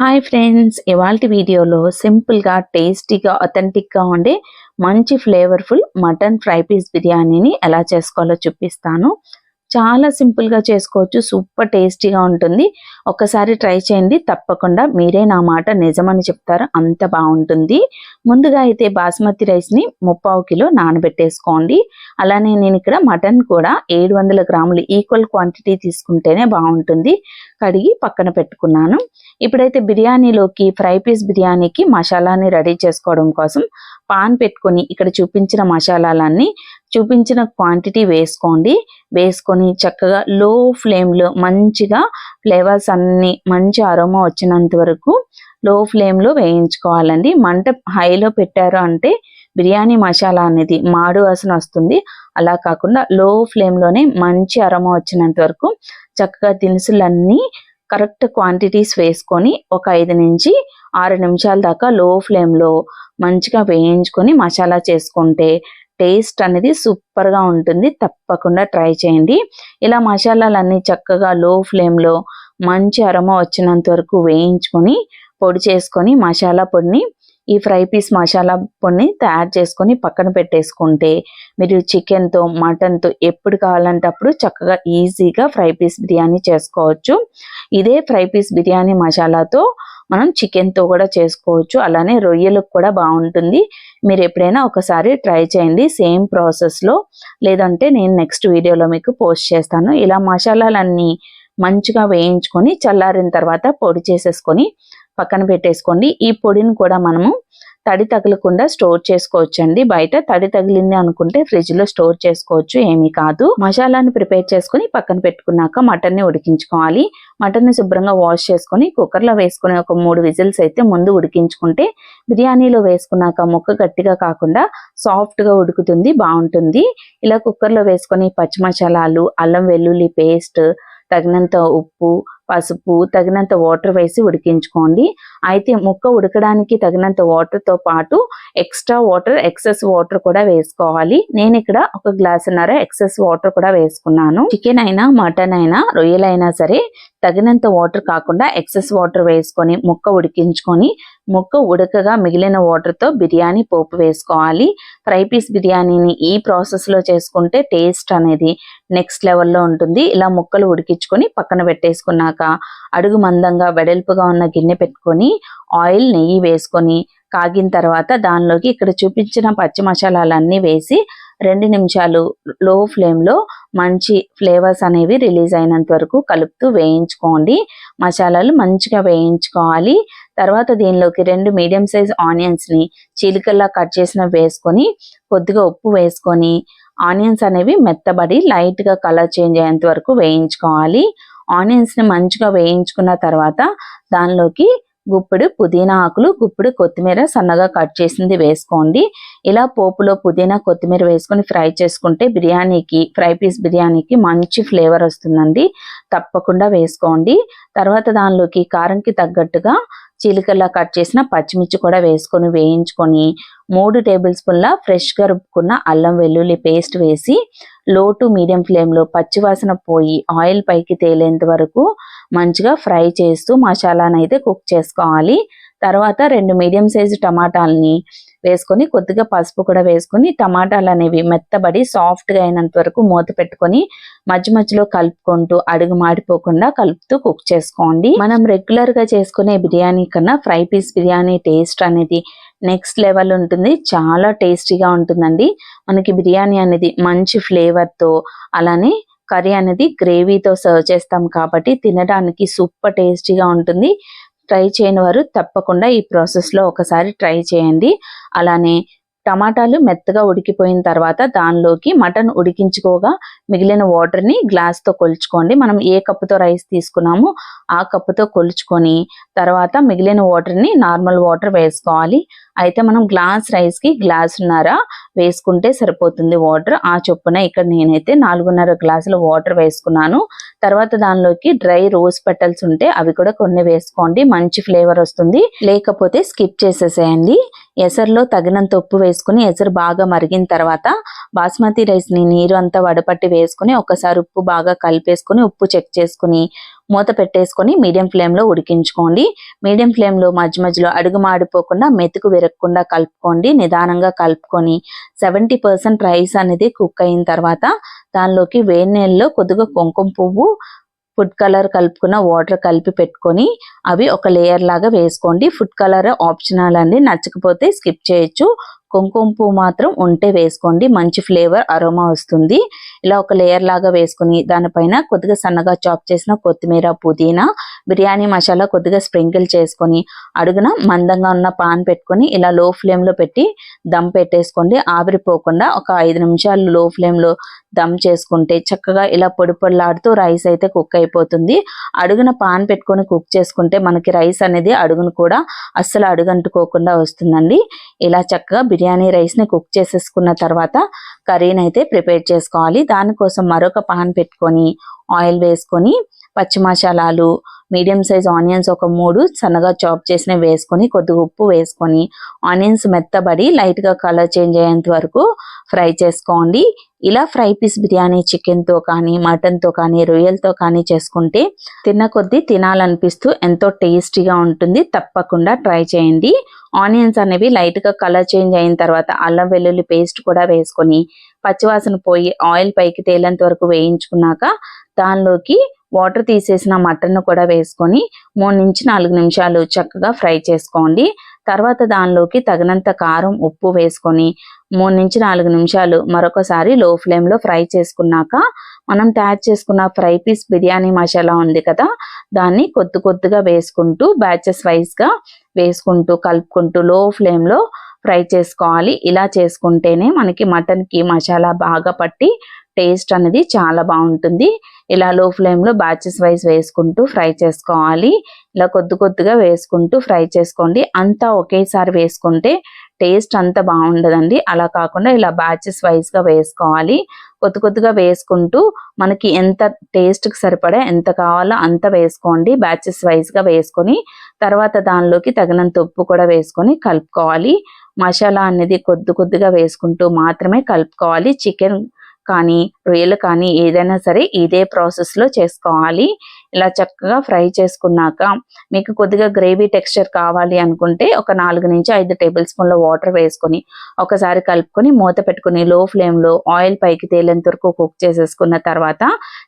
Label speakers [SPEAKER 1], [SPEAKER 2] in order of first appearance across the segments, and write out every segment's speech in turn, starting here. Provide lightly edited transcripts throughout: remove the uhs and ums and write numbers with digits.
[SPEAKER 1] Hi friends, ఇవాల్టి వీడియోలో సింపుల్గా టేస్టీగా అథెంటిక్గా ఉండే మంచి ఫ్లేవర్ఫుల్ మటన్ ఫ్రై పీస్ బిర్యానీని ఎలా చేసుకోవాలో చూపిస్తాను. చాలా సింపుల్గా చేసుకోవచ్చు, సూపర్ టేస్టీగా ఉంటుంది. ఒక్కసారి ట్రై చేయండి, తప్పకుండా మీరే నా మాట నిజమని చెప్తారు, అంత బాగుంటుంది. ముందుగా అయితే బాస్మతి రైస్ని 3/4 కిలో నానబెట్టేసుకోండి. అలానే నేను ఇక్కడ మటన్ కూడా 700 గ్రాములు ఈక్వల్ క్వాంటిటీ తీసుకుంటేనే బాగుంటుంది. కడిగి పక్కన పెట్టుకున్నాను. ఇప్పుడైతే బిర్యానీలోకి ఫ్రై పీస్ బిర్యానీకి మసాలాని రెడీ చేసుకోవడం కోసం పాన్ పెట్టుకొని ఇక్కడ చూపించిన మసాలాలన్నీ చూపించిన క్వాంటిటీ వేసుకోండి. వేసుకొని చక్కగా లో ఫ్లేమ్లో మంచిగా ఫ్లేవర్స్ అన్నీ మంచి అరోమా వచ్చినంత వరకు లో ఫ్లేమ్లో వేయించుకోవాలండి. మంట హైలో పెట్టారు అంటే బిర్యానీ మసాలా అనేది మాడు వాసన వస్తుంది. అలా కాకుండా లో ఫ్లేమ్లోనే మంచి అరోమా వచ్చినంత వరకు చక్కగా దినుసులన్నీ కరెక్ట్ క్వాంటిటీస్ వేసుకొని ఒక 5 నుంచి 6 నిమిషాల దాకా లో ఫ్లేమ్లో మంచిగా వేయించుకొని మసాలా చేసుకుంటే టేస్ట్ అనేది సూపర్గా ఉంటుంది. తప్పకుండా ట్రై చేయండి. ఇలా మసాలాలన్నీ చక్కగా లో ఫ్లేమ్లో మంచి అరోమా వచ్చినంత వరకు వేయించుకొని పొడి చేసుకొని మసాలా పొడిని ఈ ఫ్రై పీస్ మసాలా పొడిని తయారు చేసుకొని పక్కన పెట్టేసుకుంటే మీరు చికెన్తో మటన్తో ఎప్పుడు కావాలంటే అప్పుడు చక్కగా ఈజీగా ఫ్రై పీస్ బిర్యానీ చేసుకోవచ్చు. ఇదే ఫ్రై పీస్ బిర్యానీ మసాలాతో మనం చికెన్తో కూడా చేసుకోవచ్చు. అలానే రొయ్యలకు కూడా బాగుంటుంది. మీరు ఎప్పుడైనా ఒకసారి ట్రై చేయండి సేమ్ ప్రాసెస్లో, లేదంటే నేను నెక్స్ట్ వీడియోలో మీకు పోస్ట్ చేస్తాను. ఇలా మసాలాలన్నీ మంచిగా వేయించుకొని చల్లారిన తర్వాత పొడి చేసేసుకొని పక్కన పెట్టేసుకోండి. ఈ పొడిని కూడా మనము తడి తగలకుండా స్టోర్ చేసుకోవచ్చండి. బయట తడి తగిలింది అనుకుంటే ఫ్రిడ్జ్లో స్టోర్ చేసుకోవచ్చు, ఏమీ కాదు. మసాలాను ప్రిపేర్ చేసుకుని పక్కన పెట్టుకున్నాక మటన్ని ఉడికించుకోవాలి. మటన్ని శుభ్రంగా వాష్ చేసుకొని కుక్కర్లో వేసుకుని ఒక 3 విజిల్స్ అయితే ముందు ఉడికించుకుంటే బిర్యానీలో వేసుకున్నాక ముక్క గట్టిగా కాకుండా సాఫ్ట్గా ఉడుకుతుంది, బాగుంటుంది. ఇలా కుక్కర్లో వేసుకొని పచ్చి మసాలాలు, అల్లం వెల్లుల్లి పేస్ట్, తగినంత ఉప్పు, పసుపు, తగినంత వాటర్ వేసి ఉడికించుకోండి. అయితే ముక్క ఉడకడానికి తగినంత వాటర్తో పాటు ఎక్సెస్ వాటర్ కూడా వేసుకోవాలి. నేను ఇక్కడ 1 గ్లాసున్నర ఎక్సెస్ వాటర్ కూడా వేసుకున్నాను. చికెన్ అయినా మటన్ అయినా రొయ్యలైనా సరే తగినంత వాటర్ కాకుండా ఎక్సెస్ వాటర్ వేసుకొని ముక్క ఉడికించుకొని ముక్క ఉడకగా మిగిలిన వాటర్తో బిర్యానీ పోపు వేసుకోవాలి. ఫ్రై పీస్ బిర్యానీని ఈ ప్రాసెస్లో చేసుకుంటే టేస్ట్ అనేది నెక్స్ట్ లెవెల్లో ఉంటుంది. ఇలా ముక్కలు ఉడికించుకొని పక్కన పెట్టేసుకున్నాక అడుగు మందంగా వెడల్పుగా ఉన్న గిన్నె పెట్టుకొని ఆయిల్, నెయ్యి వేసుకొని కాగిన తర్వాత దానిలోకి ఇక్కడ చూపించిన పచ్చి మసాలాలన్నీ వేసి 2 నిమిషాలు లో ఫ్లేమ్లో మంచి ఫ్లేవర్స్ అనేవి రిలీజ్ అయినంత వరకు కలుపుతూ వేయించుకోండి. మసాలాలు మంచిగా వేయించుకోవాలి. తర్వాత దీనిలోకి 2 మీడియం సైజ్ ఆనియన్స్ని చీలికల్లా కట్ చేసిన వేసుకొని కొద్దిగా ఉప్పు వేసుకొని ఆనియన్స్ అనేవి మెత్తబడి లైట్గా కలర్ చేంజ్ అయ్యేంత వరకు వేయించుకోవాలి. ఆనియన్స్ని మంచిగా వేయించుకున్న తర్వాత దానిలోకి గుప్పెడు పుదీనా ఆకులు, గుప్పెడు కొత్తిమీర సన్నగా కట్ చేసింది వేసుకోండి. ఇలా పోపులో పుదీనా, కొత్తిమీర వేసుకొని ఫ్రై చేసుకుంటే ఫ్రై పీస్ బిర్యానీకి మంచి ఫ్లేవర్ వస్తుందండి. తప్పకుండా వేసుకోండి. తర్వాత దానిలోకి కారంకి తగ్గట్టుగా చీలికల్లా కట్ చేసిన పచ్చిమిర్చి కూడా వేసుకొని వేయించుకొని 3 టేబుల్ స్పూన్ల ఫ్రెష్గా రుబ్బుకున్న అల్లం వెల్లుల్లి పేస్ట్ వేసి లో టు మీడియం ఫ్లేమ్లో పచ్చివాసన పోయి ఆయిల్ పైకి తేలేంత వరకు మంచిగా ఫ్రై చేస్తూ మసాలాను అయితే కుక్ చేసుకోవాలి. తర్వాత 2 మీడియం సైజు టమాటాలని వేసుకొని కొద్దిగా పసుపు కూడా వేసుకొని టమాటాలు అనేవి మెత్తబడి సాఫ్ట్గా అయినంత వరకు మూత పెట్టుకొని మధ్య మధ్యలో కలుపుకుంటూ అడుగు మాడిపోకుండా కలుపుతూ కుక్ చేసుకోండి. మనం రెగ్యులర్గా చేసుకునే బిర్యానీ కన్నా ఫ్రై పీస్ బిర్యానీ టేస్ట్ అనేది నెక్స్ట్ లెవెల్ ఉంటుంది. చాలా టేస్టీగా ఉంటుందండి. మనకి బిర్యానీ అనేది మంచి ఫ్లేవర్తో, అలానే కర్రీ అనేది గ్రేవీతో సర్వ్ చేస్తాం కాబట్టి తినడానికి సూపర్ టేస్టీగా ఉంటుంది. ట్రై చేయని వారు తప్పకుండా ఈ ప్రాసెస్లో ఒకసారి ట్రై చేయండి. అలానే టమాటాలు మెత్తగా ఉడికిపోయిన తర్వాత దానిలోకి మటన్ ఉడికించుకోగా మిగిలిన వాటర్ని గ్లాస్తో కొలుచుకోండి. మనం ఏ కప్పుతో రైస్ తీసుకున్నామో ఆ కప్పుతో కొలుచుకొని తర్వాత మిగిలిన వాటర్ని నార్మల్ వాటర్ వేసుకోవాలి. అయితే మనం గ్లాస్ రైస్కి గ్లాసున్నర వేసుకుంటే సరిపోతుంది వాటర్. ఆ చొప్పున ఇక్కడ నేనైతే 4.5 గ్లాసుల వాటర్ వేసుకున్నాను. తర్వాత దానిలోకి డ్రై రోజ్ పెటల్స్ ఉంటే అవి కూడా కొన్ని వేసుకోండి, మంచి ఫ్లేవర్ వస్తుంది. లేకపోతే స్కిప్ చేసేసేయండి. ఎసరులో తగినంత ఉప్పు వేసుకుని ఎసరు బాగా మరిగిన తర్వాత బాస్మతి రైస్ని నీరు అంతా వడపట్టి వేసుకుని ఒకసారి ఉప్పు బాగా కలిపేసుకుని ఉప్పు చెక్ చేసుకుని మూత పెట్టేసుకొని మీడియం ఫ్లేమ్లో ఉడికించుకోండి. మీడియం ఫ్లేమ్లో మధ్య మధ్యలో అడుగు మాడిపోకుండా మెతుకు విరగకుండా కలుపుకోండి. నిదానంగా కలుపుకొని 70% రైస్ అనేది కుక్ అయిన తర్వాత దానిలోకి వేడి నీళ్ళలో కొద్దిగా కుంకుమ పువ్వు, ఫుడ్ కలర్ కలుపుకున్న వాటర్ కలిపి పెట్టుకొని అవి ఒక లేయర్ లాగా వేసుకోండి. ఫుడ్ కలర్ ఆప్షనల్ అండి, నచ్చకపోతే స్కిప్ చేయొచ్చు. కుంకుమ పువ్వు మాత్రం ఉంటే వేసుకోండి, మంచి ఫ్లేవర్ అరోమా వస్తుంది. ఇలా ఒక లేయర్ లాగా వేసుకుని దానిపైన కొద్దిగా సన్నగా చాప్ చేసిన కొత్తిమీర, పుదీనా, బిర్యానీ మసాలా కొద్దిగా స్ప్రింకిల్ చేసుకొని అడుగున మందంగా ఉన్న పాన్ పెట్టుకొని ఇలా లో ఫ్లేమ్లో పెట్టి దమ్ పెట్టేసుకోండి. ఆవిరిపోకుండా ఒక 5 నిమిషాలు లో ఫ్లేమ్లో దమ్ చేసుకుంటే చక్కగా ఇలా పొడి పొడిలాడుతూ రైస్ అయితే కుక్ అయిపోతుంది. అడుగున పాన్ పెట్టుకొని కుక్ చేసుకుంటే మనకి రైస్ అనేది అడుగును కూడా అస్సలు అడుగంటుకోకుండా వస్తుందండి. ఇలా చక్కగా బిర్యానీ రైస్ని కుక్ చేసేసుకున్న తర్వాత కర్రీని అయితే ప్రిపేర్ చేసుకోవాలి. దానికోసం మరొక పాన్ పెట్టుకొని ఆయిల్ వేసుకొని పచ్చి మసాలాలు, మీడియం సైజ్ ఆనియన్స్ ఒక 3 సన్నగా చాప్ చేసినవి వేసుకొని కొద్దిగా ఉప్పు వేసుకొని ఆనియన్స్ మెత్తబడి లైట్గా కలర్ చేంజ్ అయ్యేంత వరకు ఫ్రై చేసుకోండి. ఇలా ఫ్రై పీస్ బిర్యానీ చికెన్తో కానీ, మటన్తో కానీ, రొయ్యలతో కానీ చేసుకుంటే తిన్న కొద్దీ తినాలనిపిస్తూ ఎంతో టేస్టీగా ఉంటుంది. తప్పకుండా ట్రై చేయండి. ఆనియన్స్ అనేవి లైట్గా కలర్ చేంజ్ అయిన తర్వాత అల్లం వెల్లుల్లి పేస్ట్ కూడా వేసుకొని పచ్చివాసన పోయి ఆయిల్ పైకి తేలేంత వరకు వేయించుకున్నాక దానిలోకి వాటర్ తీసేసిన మటన్ను కూడా వేసుకొని 3 నుంచి 4 నిమిషాలు చక్కగా ఫ్రై చేసుకోండి. తర్వాత దానిలోకి తగినంత కారం, ఉప్పు వేసుకొని 3 నుంచి 4 నిమిషాలు మరొకసారి లో ఫ్లేమ్లో ఫ్రై చేసుకున్నాక మనం తయారు చేసుకున్న ఫ్రై పీస్ బిర్యానీ మసాలా ఉంది కదా, దాన్ని కొద్ది కొద్దిగా వేసుకుంటూ బ్యాచెస్ వైజ్గా వేసుకుంటూ కలుపుకుంటూ లో ఫ్లేమ్లో ఫ్రై చేసుకోవాలి. ఇలా చేసుకుంటేనే మనకి మటన్కి మసాలా బాగా పట్టి టేస్ట్ అనేది చాలా బాగుంటుంది. ఇలా లో ఫ్లేమ్లో బ్యాచెస్ వైజ్ వేసుకుంటూ ఫ్రై చేసుకోవాలి. ఇలా కొద్ది కొద్దిగా వేసుకుంటూ ఫ్రై చేసుకోండి. అంతా ఒకేసారి వేసుకుంటే టేస్ట్ అంత బాగుండదండి. అలా కాకుండా ఇలా బ్యాచెస్ వైజ్గా వేసుకోవాలి. కొద్ది కొద్దిగా వేసుకుంటూ మనకి ఎంత టేస్ట్కి సరిపడా ఎంత కావాలో అంత వేసుకోండి. బ్యాచెస్ వైజ్గా వేసుకొని తర్వాత దానిలోకి తగినంత ఉప్పు కూడా వేసుకొని కలుపుకోవాలి. మసాలా అనేది కొద్ది కొద్దిగా వేసుకుంటూ మాత్రమే కలుపుకోవాలి. చికెన్ కానీ, రొయ్యలు కానీ ఏదైనా సరే ఇదే ప్రాసెస్లో చేసుకోవాలి. ఇలా చక్కగా ఫ్రై చేసుకున్నాక మీకు కొద్దిగా గ్రేవీ టెక్స్చర్ కావాలి అనుకుంటే ఒక 4 నుంచి 5 టేబుల్ స్పూన్ల వాటర్ వేసుకొని ఒకసారి కలుపుకొని మూత పెట్టుకుని లో ఫ్లేమ్లో ఆయిల్ పైకి తేలేంత వరకు కుక్ చేసేసుకున్న తర్వాత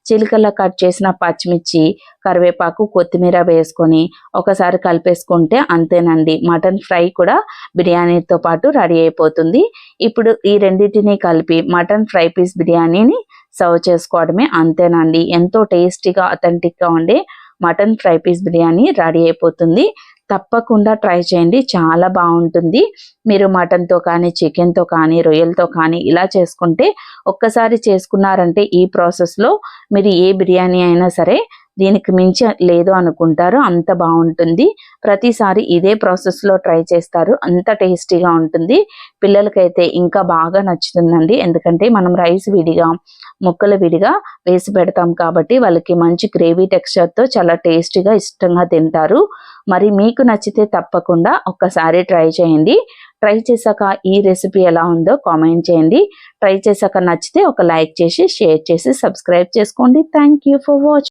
[SPEAKER 1] చిలికల్లా కట్ చేసిన పచ్చిమిర్చి, కరివేపాకు, కొత్తిమీర వేసుకొని ఒకసారి కలిపేసుకుంటే అంతేనండి, మటన్ ఫ్రై కూడా బిర్యానీతో పాటు రెడీ అయిపోతుంది. ఇప్పుడు ఈ రెండింటిని కలిపి మటన్ ఫ్రై పీస్ బిర్యానీని సర్వ్ చేసుకోవడమే. అంతేనండి, ఎంతో టేస్టీగా అథెంటిక్గా ఉండే mutton fry piece biryani ready అయిపోతుంది. తప్పకుండా ట్రై చేయండి, చాలా బాగుంటుంది. మీరు మటన్తో కానీ, చికెన్తో కానీ, రొయ్యలతో కానీ ఇలా చేసుకుంటే ఒక్కసారి చేసుకున్నారంటే ఈ ప్రాసెస్లో మీరు ఏ బిర్యానీ అయినా సరే దీనికి మించి లేదు అనుకుంటారు, అంత బాగుంటుంది. ప్రతిసారి ఇదే ప్రాసెస్లో ట్రై చేస్తారు, అంత టేస్టీగా ఉంటుంది. పిల్లలకైతే ఇంకా బాగా నచ్చుతుందండి, ఎందుకంటే మనం రైస్ విడిగా, ముక్కలు విడిగా వేసి పెడతాం కాబట్టి వాళ్ళకి మంచి గ్రేవీ టెక్స్చర్తో చాలా టేస్టీగా ఇష్టంగా తింటారు. మరి మీకు నచ్చితే తప్పకుండా ఒక్కసారి ట్రై చేయండి. ట్రై చేశాక ఈ రెసిపీ ఎలా ఉందో కామెంట్ చేయండి. ట్రై చేశాక నచ్చితే ఒక లైక్ చేసి, షేర్ చేసి, సబ్స్క్రైబ్ చేసుకోండి. Thank you for watching.